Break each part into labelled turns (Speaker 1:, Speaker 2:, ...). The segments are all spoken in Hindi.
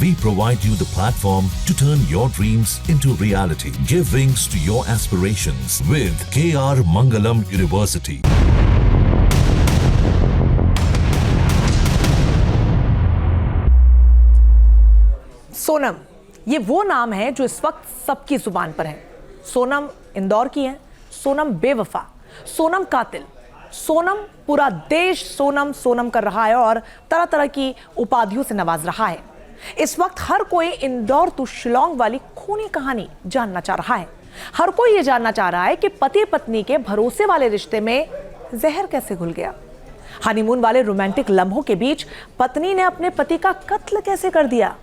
Speaker 1: We provide you the platform to turn your dreams into reality. Give wings to your aspirations with KR Mangalam University.
Speaker 2: Sonam, ये वो नाम है जो इस वक्त सबकी जुबान पर है। सोनम इंदौर की है, सोनम बेवफा, सोनम कातिल, सोनम पूरा देश सोनम सोनम कर रहा है और तरह तरह की उपाधियों से नवाज रहा है। इस वक्त हर कोई इंदौर टू शिलोंग वाली खूनी कहानी जानना चाह रहा है। हर कोई ये जानना चाह रहा है कि पति पत्नी के भरोसे वाले रिश्ते में जहर कैसे घुल गया। हनीमून वाले रोमांटिक लम्हों के बीच पत्नी ने अपने पति का कत्ल कैसे कर दिया।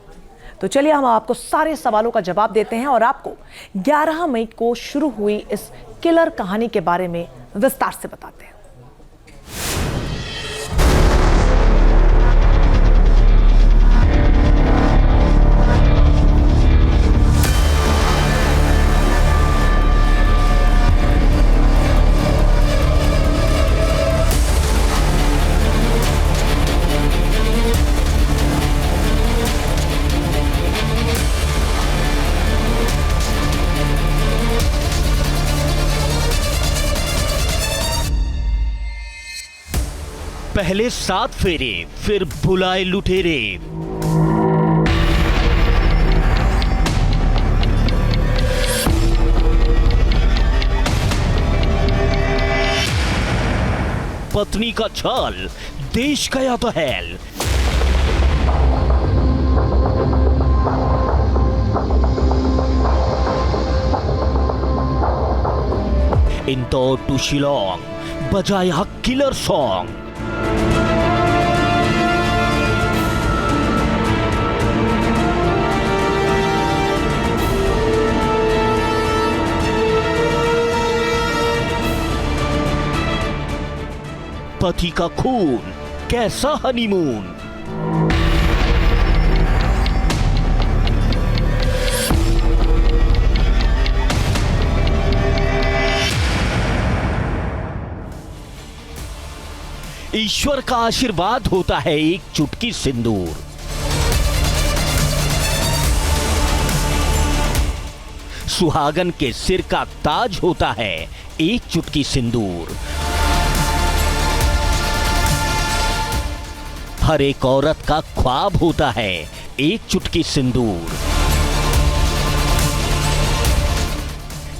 Speaker 2: तो चलिए हम आपको सारे सवालों का जवाब देते हैं और आपको 11 मई को शुरू हुई इस किलर कहानी के बारे में विस्तार से बताते हैं।
Speaker 3: पहले 7 फेरे, फिर बुलाए लुटेरे। पत्नी का छल, देश गया तो हेल। इंदौर टू शिलोंग बजाया किलर सॉन्ग। पति का खून, कैसा हनीमून। ईश्वर का आशीर्वाद होता है एक चुटकी सिंदूर। सुहागन के सिर का ताज होता है एक चुटकी सिंदूर। हर एक औरत का ख्वाब होता है एक चुटकी सिंदूर।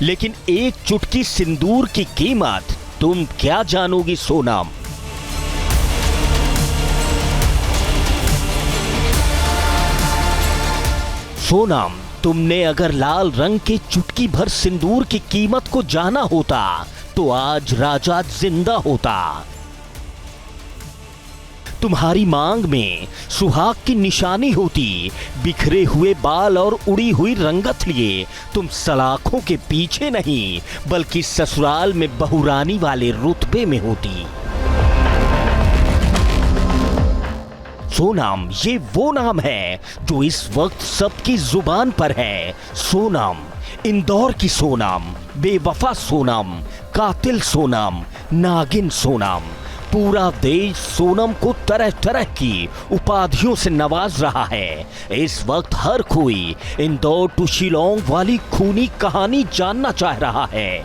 Speaker 3: लेकिन एक चुटकी सिंदूर की कीमत तुम क्या जानोगी सोनम। सोनम, तुमने अगर लाल रंग के चुटकी भर सिंदूर की कीमत को जाना होता तो आज राजा जिंदा होता। तुम्हारी मांग में सुहाग की निशानी होती। बिखरे हुए बाल और उड़ी हुई रंगत लिए तुम सलाखों के पीछे नहीं बल्कि ससुराल में बहुरानी वाले रुतबे में होती। सोनम, ये वो नाम है जो इस वक्त सबकी जुबान पर है। सोनम, इंदौर की सोनम, बेवफा सोनम, कातिल सोनम, नागिन सोनम। पूरा देश सोनम को तरह तरह की उपाधियों से नवाज रहा है। इस वक्त हर कोई इंदौर टू शिलोंग वाली खूनी कहानी जानना चाह रहा है।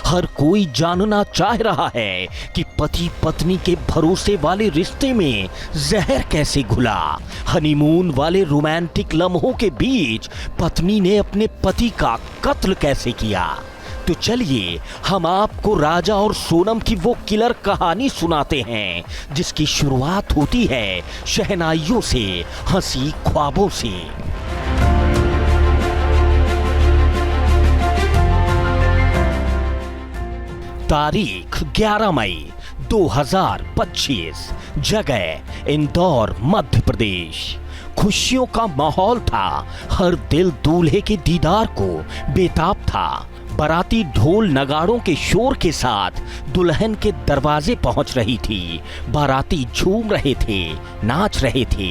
Speaker 3: हर कोई जानना चाह रहा है कि पति पत्नी के भरोसे वाले रिश्ते में जहर कैसे घुला। हनीमून वाले रोमांटिक लम्हों के बीच पत्नी ने अपने पति का कत्ल कैसे किया। तो चलिए हम आपको राजा और सोनम की वो किलर कहानी सुनाते हैं जिसकी शुरुआत होती है शहनाइयों से, हंसी ख्वाबों से। तारीख 11 मई 2025, जगह इंदौर मध्य प्रदेश। खुशियों का माहौल था, हर दिल दूल्हे के दीदार को बेताब था। बाराती ढोल नगाड़ों के शोर के साथ दुल्हन के दरवाजे पहुंच रही थी। बाराती झूम रहे थे, नाच रहे थे।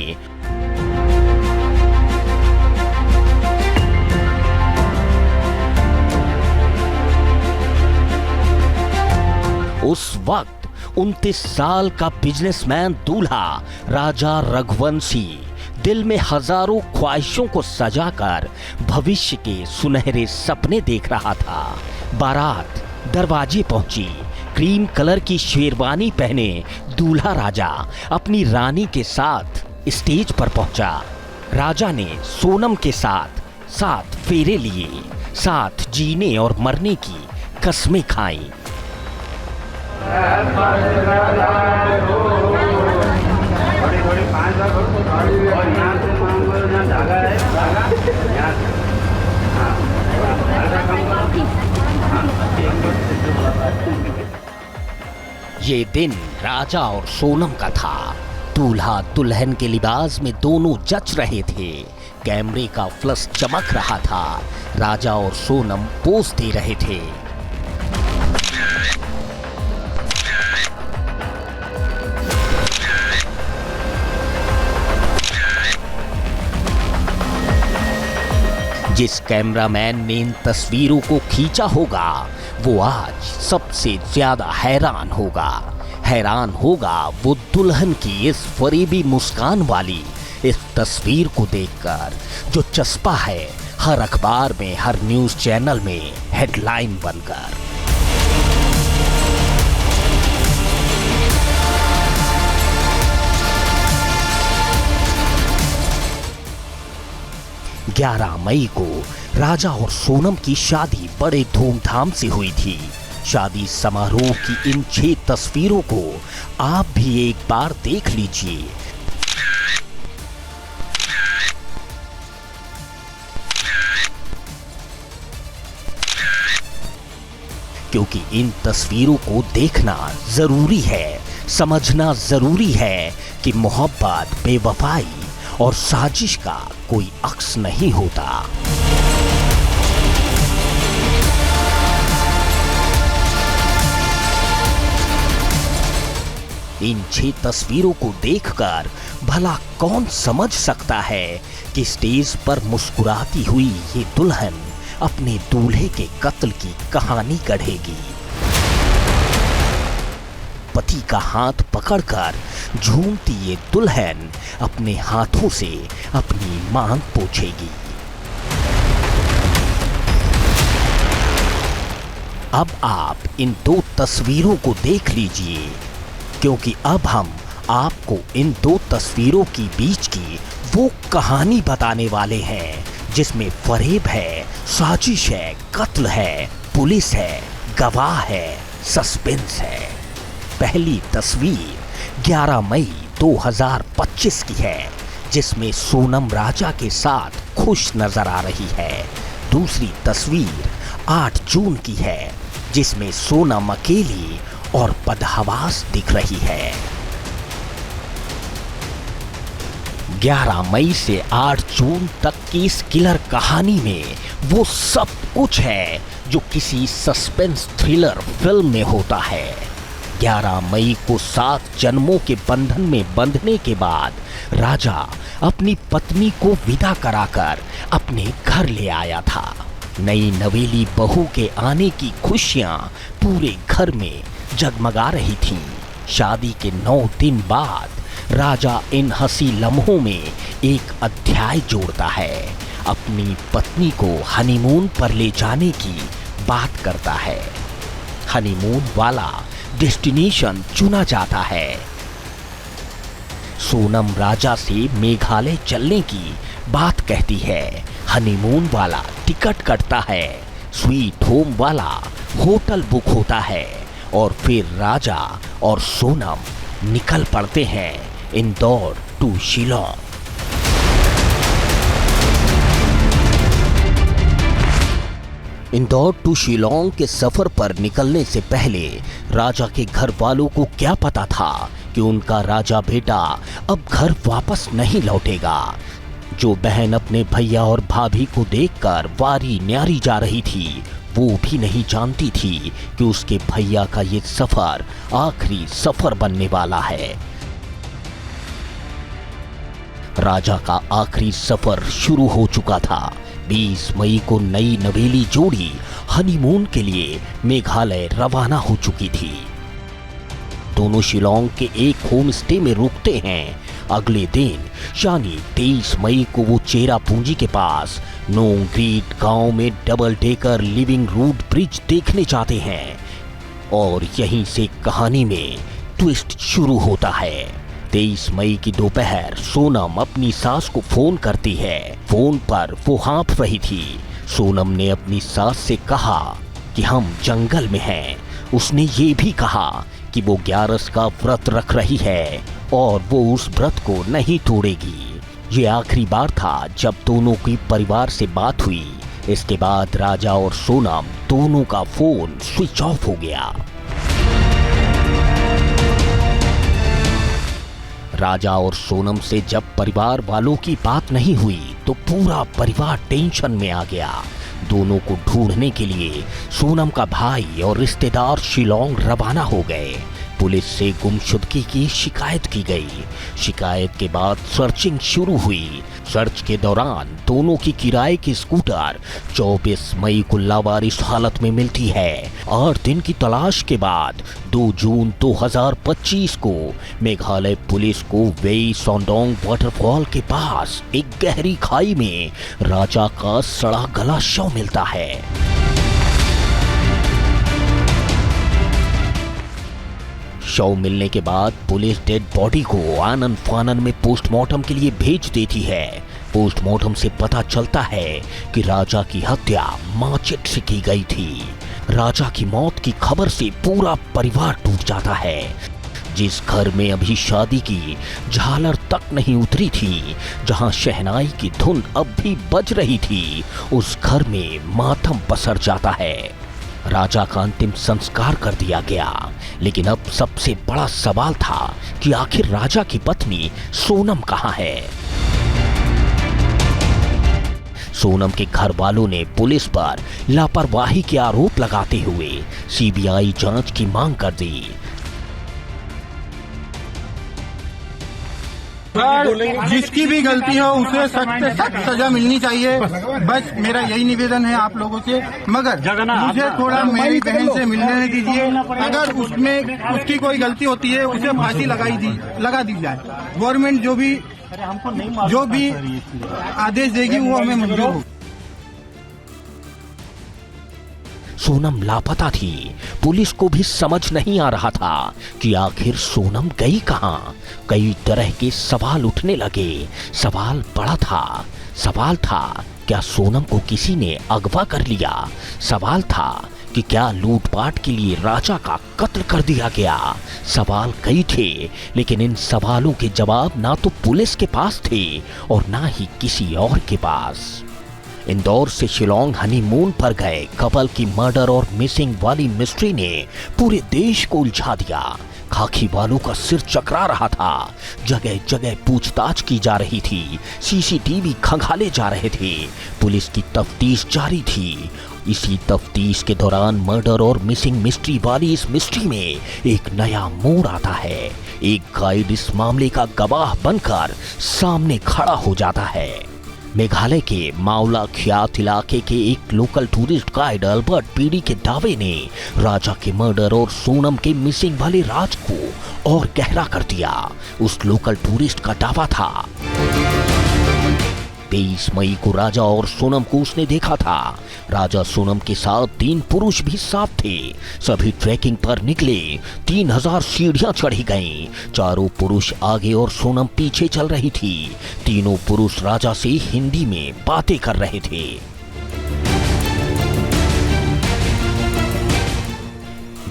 Speaker 3: उस वक्त 29 साल का बिजनेसमैन दूल्हा राजा रघुवंशी दिल में हजारों ख्वाहिशों को सजाकर भविष्य के सुनहरे सपने देख रहा था। बारात दरवाजे पहुंची। क्रीम कलर की शेरवानी पहने दूल्हा राजा अपनी रानी के साथ स्टेज पर पहुंचा। राजा ने सोनम के साथ 7 फेरे लिए, साथ जीने और मरने की कस्में खाई। ये दिन राजा और सोनम का था। दूल्हा दुल्हन के लिबास में दोनों जच रहे थे। कैमरे का फ्लश चमक रहा था। राजा और सोनम पोज दे रहे थे। जिस कैमरामैन ने इन तस्वीरों को खींचा होगा वो आज सबसे ज्यादा हैरान होगा। हैरान होगा वो दुल्हन की इस फरेबी मुस्कान वाली इस तस्वीर को देखकर, जो चस्पा है हर अखबार में, हर न्यूज चैनल में हेडलाइन बनकर। ग्यारह मई को राजा और सोनम की शादी बड़े धूमधाम से हुई थी। शादी समारोह की इन 6 तस्वीरों को आप भी एक बार देख लीजिए। क्योंकि इन तस्वीरों को देखना जरूरी है, समझना जरूरी है कि मोहब्बत, बेवफाई और साजिश का कोई अक्स नहीं होता। इन 6 तस्वीरों को देखकर भला कौन समझ सकता है कि स्टेज पर मुस्कुराती हुई ये दुल्हन अपने दूल्हे के कत्ल की कहानी गढ़ेगी। पति का हाथ पकड़कर झूमती ये दुल्हन अपने हाथों से अपनी मांग पोंछेगी। अब आप इन 2 तस्वीरों को देख लीजिए, क्योंकि अब हम आपको इन 2 तस्वीरों के बीच की वो कहानी बताने वाले हैं जिसमें फरेब है, साजिश है, कत्ल है, पुलिस है, गवाह है, सस्पेंस है। पहली तस्वीर 11 मई 2025 की है, जिसमें सोनम राजा के साथ खुश नजर आ रही है। दूसरी तस्वीर 8 जून की है, जिसमें सोनम अकेली और बदहवास दिख रही है। 11 मई से 8 जून तक की इस किलर कहानी में वो सब कुछ है जो किसी सस्पेंस थ्रिलर फिल्म में होता है। 11 मई को 7 जन्मों के बंधन में बंधने के बाद राजा अपनी पत्नी को विदा कराकर अपने घर ले आया था। नई नवेली बहू के आने की खुशियां पूरे घर में जगमगा रही थीं। शादी के 9 दिन बाद राजा इन हंसी लम्हों में एक अध्याय जोड़ता है। अपनी पत्नी को हनीमून पर ले जाने की बात करता है। हनीमून वाला डेस्टिनेशन चुना जाता है। सोनम राजा से मेघालय चलने की बात कहती है। हनीमून वाला टिकट कटता है। स्वीट होम वाला होटल बुक होता है और फिर राजा और सोनम निकल पड़ते हैं इंदौर टू शिलोंग। इंदौर टू शिलोंग के सफर पर निकलने से पहले राजा के घर वालों को क्या पता था कि उनका राजा बेटा अब घर वापस नहीं लौटेगा। जो बहन अपने भैया और भाभी को देखकर वारी न्यारी जा रही थी, वो भी नहीं जानती थी कि उसके भैया का ये सफर आखिरी सफर बनने वाला है। राजा का आखिरी सफर शुरू हो चुका था। 20 मई को नई नवेली जोड़ी हनीमून के लिए मेघालय रवाना हो चुकी थी। दोनों शिलोंग के एक होम स्टे में रुकते हैं। अगले दिन यानी 23 मई को वो चेरापूंजी के पास नोंग्रीट गांव में double decker living root bridge देखने जाते हैं और यहीं से कहानी में ट्विस्ट शुरू होता है। 23 मई की दोपहर सोनम अपनी सास को फोन करती है। फोन पर वो हाँफ रही थी। सोनम ने अपनी सास से कहा कि हम जंगल में हैं। उसने ये भी कहा कि वो 11 का व्रत रख रही है और वो उस व्रत को नहीं तोड़ेगी। ये आखिरी बार था जब दोनों की परिवार से बात हुई। इसके बाद राजा और सोनम दोनों का फोन स्विच ऑफ हो गया। राजा और सोनम से जब परिवार वालों की बात नहीं हुई तो पूरा परिवार टेंशन में आ गया। दोनों को ढूंढने के लिए सोनम का भाई और रिश्तेदार शिलोंग रवाना हो गए। पुलिस से गुमशुदगी की शिकायत की गई। शिकायत के बाद सर्चिंग शुरू हुई। सर्च के दौरान दोनों की किराए की स्कूटर 24 मई को लावारिस हालत में मिलती है। 8 दिन की तलाश के बाद 2 जून 2025 को मेघालय पुलिस को वेई सोंडोंग वाटरफॉल के पास एक गहरी खाई में राजा का सड़ा गला शव मिलता है। शव मिलने के बाद पुलिस डेड बॉडी को आनन फानन में पोस्टमार्टम के लिए भेज देती है। पोस्टमार्टम से पता चलता है कि राजा की हत्या माचिट से की गई थी। राजा की मौत की खबर से पूरा परिवार टूट जाता है। जिस घर में अभी शादी की झालर तक नहीं उतरी थी, जहां शहनाई की धुन अब भी बज रही थी, उस घर में मातम पसर जाता है। राजा का अंतिम संस्कार कर दिया गया, लेकिन अब सबसे बड़ा सवाल था कि आखिर राजा की पत्नी सोनम कहां है। सोनम के घर वालों ने पुलिस पर लापरवाही के आरोप लगाते हुए सीबीआई जांच की मांग कर दी।
Speaker 4: जिसकी भी गलती हो उसे सख्त से सख्त सजा मिलनी चाहिए। बस मेरा यही निवेदन है आप लोगों से। मगर मुझे थोड़ा मेरी बहन से मिलने दीजिए। अगर उसमें उसकी कोई गलती होती है उसे फांसी लगा दी जाए। गवर्नमेंट जो भी आदेश देगी वो हमें मंजूर हो।
Speaker 3: सोनम लापता थी। पुलिस को भी समझ नहीं आ रहा था कि आखिर सोनम गई कहां। कई तरह के सवाल उठने लगे। सवाल बड़ा था। सवाल था क्या सोनम को किसी ने अगवा कर लिया। सवाल था कि क्या लूटपाट के लिए राजा का कत्ल कर दिया गया। सवाल कई थे, लेकिन इन सवालों के जवाब ना तो पुलिस के पास थे और ना ही किसी और के पास। इंदौर से शिलोंग हनीमून पर गए कपल की मर्डर और मिसिंग वाली मिस्ट्री ने पूरे देश को उलझा दिया। खाकी वालों का सिर चकरा रहा था। जगह जगह पूछताछ की जा रही थी। सीसीटीवी खंगाले जा रहे थे। पुलिस की तफ्तीश जारी थी। इसी तफ्तीश के दौरान मर्डर और मिसिंग मिस्ट्री वाली इस मिस्ट्री में एक नया मोड़ आता है। एक गाइड इस मामले का गवाह बनकर सामने खड़ा हो जाता है। मेघालय के मावला ख्यात इलाके के एक local tourist guide Albert PD के दावे ने राजा के मर्डर और सोनम के मिसिंग वाले राज को और गहरा कर दिया। उस लोकल टूरिस्ट का दावा था 23 मई को राजा और सोनम को उसने देखा था। राजा सोनम के साथ 3 पुरुष भी साथ थे। सभी ट्रैकिंग पर निकले। 3000 सीढ़ियां चढ़ी गईं। चारों पुरुष आगे और सोनम पीछे चल रही थी। तीनों पुरुष राजा से हिंदी में बातें कर रहे थे।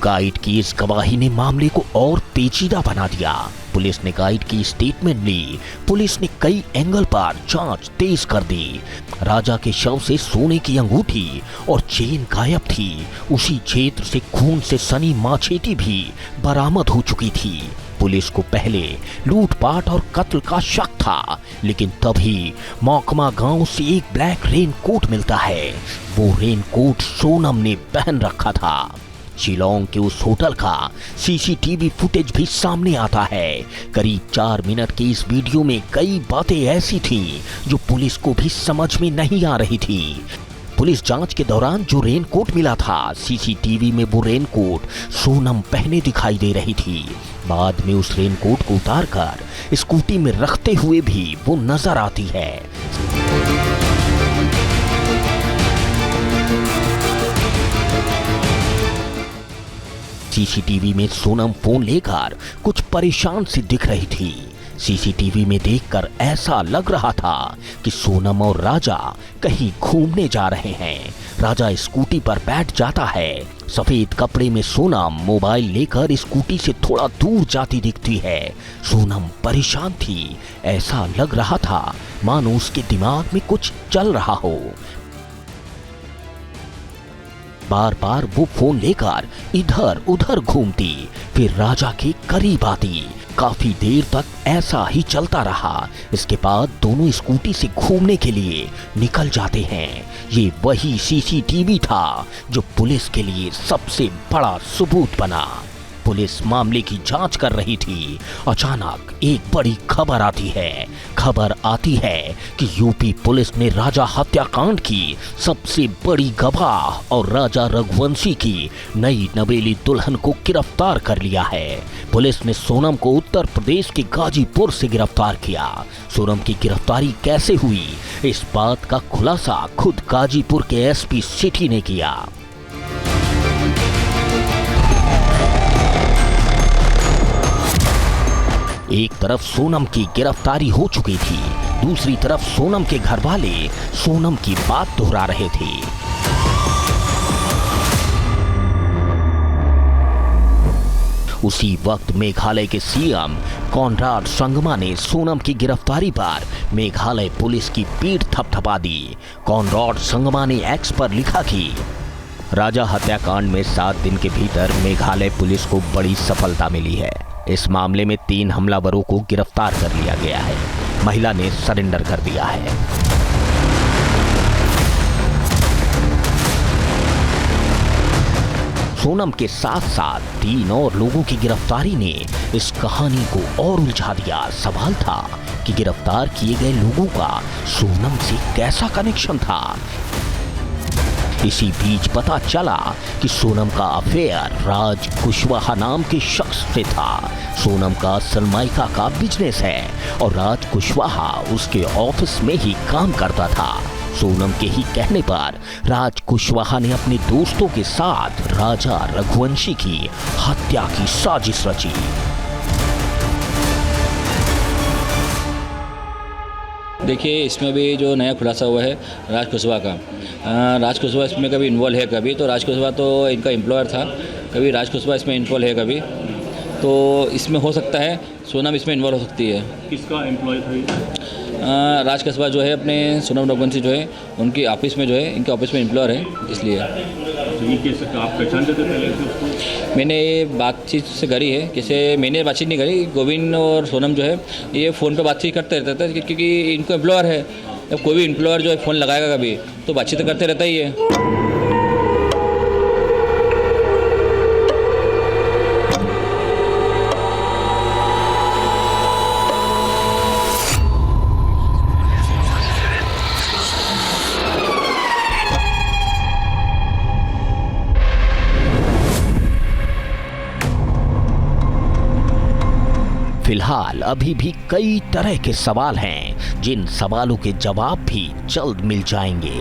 Speaker 3: गाइड की इस गवाही ने मामले को और पेचीदा बना दिया। पुलिस ने गाइड की स्टेटमेंट ली। पुलिस ने कई एंगल पर जांच तेज कर दी। राजा के शव से सोने की अंगूठी और चेन गायब थी। उसी क्षेत्र से खून से सनी माछेटी भी बरामद हो चुकी थी। पुलिस को पहले लूटपाट और कत्ल का शक था, लेकिन तभी मौकमा गांव से एक ब्लैक रेनकोट मिलता है। वो रेनकोट सोनम ने पहन रखा था। शिलोंग के उस होटल का सीसीटीवी फुटेज भी सामने आता है। करीब 4 मिनट के इस वीडियो में कई बातें ऐसी थीं जो पुलिस को भी समझ में नहीं आ रही थी। पुलिस जांच के दौरान जो रेनकोट मिला था, सीसीटीवी में वो रेनकोट सोनम पहने दिखाई दे रही थी। बाद में उस रेनकोट को उतारकर स्कूटी में रखते हुए भी वो नजर आती है। सीसीटीवी में सोनम फोन लेकर कुछ परेशान सी दिख रही थी। सीसीटीवी में देखकर ऐसा लग रहा था कि सोनम और राजा कहीं घूमने जा रहे हैं। राजा स्कूटी पर बैठ जाता है। सफेद कपड़े में सोनम मोबाइल लेकर स्कूटी से थोड़ा दूर जाती दिखती है। सोनम परेशान थी। ऐसा लग रहा था मानो उसके दिमाग में कुछ चल रहा हो। बार बार वो फोन लेकर इधर उधर घूमती, फिर राजा के करीब आती। काफी देर तक ऐसा ही चलता रहा। इसके बाद दोनों स्कूटी से घूमने के लिए निकल जाते हैं। ये वही सीसीटीवी था जो पुलिस के लिए सबसे बड़ा सबूत बना। पुलिस मामले की जांच कर रही थी। अचानक एक बड़ी खबर आती है। खबर आती है कि यूपी पुलिस ने राजा हत्याकांड की सबसे बड़ी गवाह और राजा रघुवंशी की नई नवेली दुल्हन को गिरफ्तार कर लिया है। पुलिस ने सोनम को उत्तर प्रदेश के गाजीपुर से गिरफ्तार किया। सोनम की गिरफ्तारी कैसे हुई, इस बात का खुलासा खुद गाजीपुर के एसपी सिटी ने किया। एक तरफ सोनम की गिरफ्तारी हो चुकी थी, दूसरी तरफ सोनम के घरवाले सोनम की बात दोहरा रहे थे। उसी वक्त मेघालय के सीएम कॉनराड संगमा ने सोनम की गिरफ्तारी पर मेघालय पुलिस की पीठ थपथपा दी। कॉनराड संगमा ने एक्स पर लिखा कि राजा हत्याकांड में 7 दिन के भीतर मेघालय पुलिस को बड़ी सफलता मिली है। इस मामले में 3 हमलावरों को गिरफ्तार कर लिया गया है। महिला ने सरेंडर कर दिया है। सोनम के साथ साथ 3 और लोगों की गिरफ्तारी ने इस कहानी को और उलझा दिया। सवाल था कि गिरफ्तार किए गए लोगों का सोनम से कैसा कनेक्शन था। इसी बीच पता चला कि सोनम का अफेयर राज कुशवाहा नाम के शख्स से था। सोनम का सनमाइका का बिजनेस है और राज कुशवाहा उसके ऑफिस में ही काम करता था। सोनम के ही कहने पर राज कुशवाहा ने अपने दोस्तों के साथ राजा रघुवंशी की हत्या की साजिश रची।
Speaker 5: देखिए, इसमें भी जो नया खुलासा हुआ है राज कुशवाहा का, राज कुशवाहा इसमें कभी इन्वॉल्व है, कभी तो राज कुशवाहा तो इनका एम्प्लॉयर था, कभी राज कुशवाहा इसमें इन्वॉल्व है, कभी तो इसमें हो सकता है सोनम इसमें इन्वॉल्व हो सकती है।
Speaker 6: किसका एम्प्लॉय था?
Speaker 5: राज कुशवाहा जो है अपने सोनम रघुवंशी जो है उनकी ऑफिस में जो है, इनके ऑफिस में एम्प्लॉयर है, इसलिए।
Speaker 6: ये केस आप पहचानते थे पहले से उसको?
Speaker 5: मैंने बातचीत से करी है, कैसे मैंने बातचीत नहीं करी। गोविंद और सोनम जो है ये फ़ोन पे बातचीत करते रहते थे, क्योंकि इनको एम्प्लॉयर है। जब कोई भी एम्प्लॉयर जो है फ़ोन लगाएगा कभी तो बातचीत करते रहता ही है।
Speaker 3: फिलहाल अभी भी कई तरह के सवाल हैं, जिन सवालों के जवाब भी जल्द मिल जाएंगे।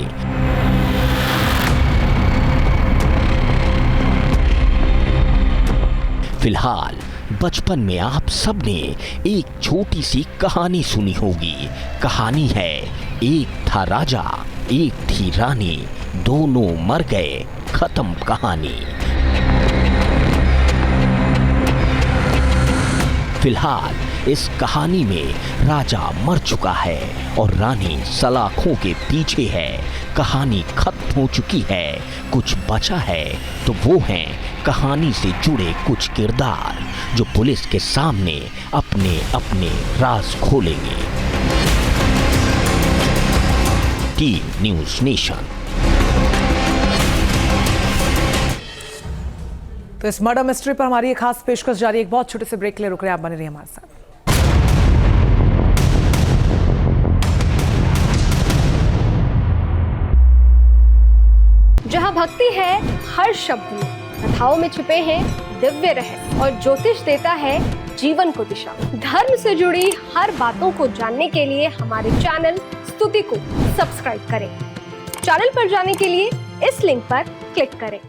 Speaker 3: फिलहाल बचपन में आप सबने एक छोटी सी कहानी सुनी होगी। कहानी है, एक था राजा, एक थी रानी, दोनों मर गए, खत्म कहानी। फिलहाल इस कहानी में राजा मर चुका है और रानी सलाखों के पीछे है। कहानी खत्म हो चुकी है, कुछ बचा है तो वो हैं कहानी से जुड़े कुछ किरदार जो पुलिस के सामने अपने अपने राज खोलेंगे। Team news nation.
Speaker 2: तो इस मर्डर मिस्ट्री पर हमारी एक खास पेशकश जारी। एक बहुत छोटे से ब्रेक के लिए रुक रहे हैं, आप बने रहिए हमारे साथ।
Speaker 7: जहाँ भक्ति है हर शब्द में, कथाओं में छुपे हैं दिव्य रहस्य और ज्योतिष देता है जीवन को दिशा। धर्म से जुड़ी हर बातों को जानने के लिए हमारे चैनल स्तुति को सब्सक्राइब करें। चैनल पर जाने के लिए इस लिंक पर क्लिक करें।